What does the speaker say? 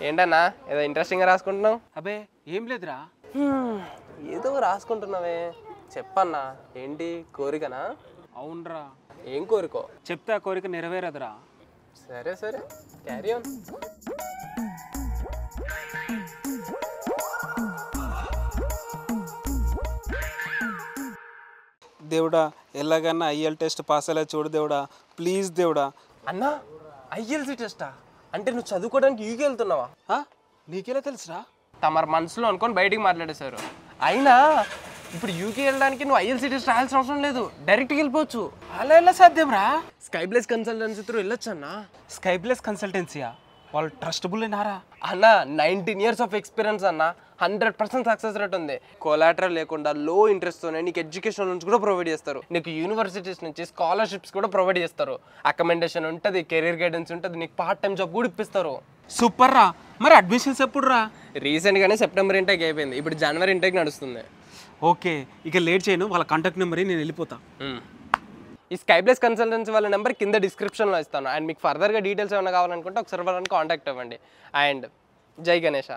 ఏంటన్నా ఏదో ఇంట్రెస్టింగ్గా రాసుకుంటున్నావు? అబే ఏం లేదురా. ఏదో రాసుకుంటున్నావే, చెప్పన్నా. ఏంటి కోరికనా? అవునరా. ఏం కోరికో చెప్తే ఆ కోరిక నెరవేరదురా. సరే సరే, క్యారీ ఆన్. దేవుడా ఎలాగన్నా ఐఎల్ టెస్ట్ పాస్ అయ్యేలా చూడు దేవుడా, ప్లీజ్ దేవుడా. అన్నా ఐఎల్సీ టెస్టా? అంటే నువ్వు చదువుకోవడానికి యూకి వెళ్తున్నావా? నీకెలా తెలుసురా? తమరు మనసులో అనుకొని బయటికి మాట్లాడేశారు. అయినా ఇప్పుడు యూకి వెళ్ళడానికి నువ్వు ఐఎల్సీ టెస్ట్ రాయాల్సిన అవసరం లేదు, డైరెక్ట్గా వెళ్ళిపోవచ్చు. అలా ఎలా సాధ్యం రా? స్కైబ్లెస్ కన్సల్టెన్సీ త్రూ వెళ్ళొచ్చు అన్నా. స్కైబ్లెస్ కన్సల్టెన్సీయా? వాళ్ళు ట్రస్టబుల్ నారా? అన్న 19 years ఆఫ్ ఎక్స్పీరియన్స్ అన్న, 100% సక్సెస్ రేట్ ఉంది. కొలాటరల్ లేకుండా లో ఇంట్రెస్ట్తోనే నీకు ఎడ్యుకేషన్ నుంచి కూడా ప్రొవైడ్ చేస్తారు. నీకు యూనివర్సిటీస్ నుంచి స్కాలర్షిప్స్ కూడా ప్రొవైడ్ చేస్తారు. అకమెండేషన్ ఉంటుంది, కెరీర్ గైడెన్స్ ఉంటుంది, నీకు పార్ట్ టైం జాబ్ కూడా ఇప్పిస్తారు. సూపర్ రా. మరి అడ్మిషన్స్ ఎప్పుడు రా? రీసెంట్గానే సెప్టెంబర్ ఇంటేక్ అయిపోయింది, ఇప్పుడు జనవరి ఇంటేక్ నడుస్తుంది. ఓకే, ఇక లేట్ చేయను, వాళ్ళ కాంటాక్ట్ నెంబర్ నేను వెళ్ళిపోతా. ఈ స్కైబ్లెస్ కన్సల్టెన్సీ వాళ్ళ నెంబర్ కింద డిస్క్రిప్షన్లో ఇస్తాను. అండ్ మీకు ఫర్దర్గా డీటెయిల్స్ ఏమైనా కావాలనుకుంటే ఒకసారి వాళ్ళని కాంటాక్ట్ అవ్వండి. అండ్ జై గణేష.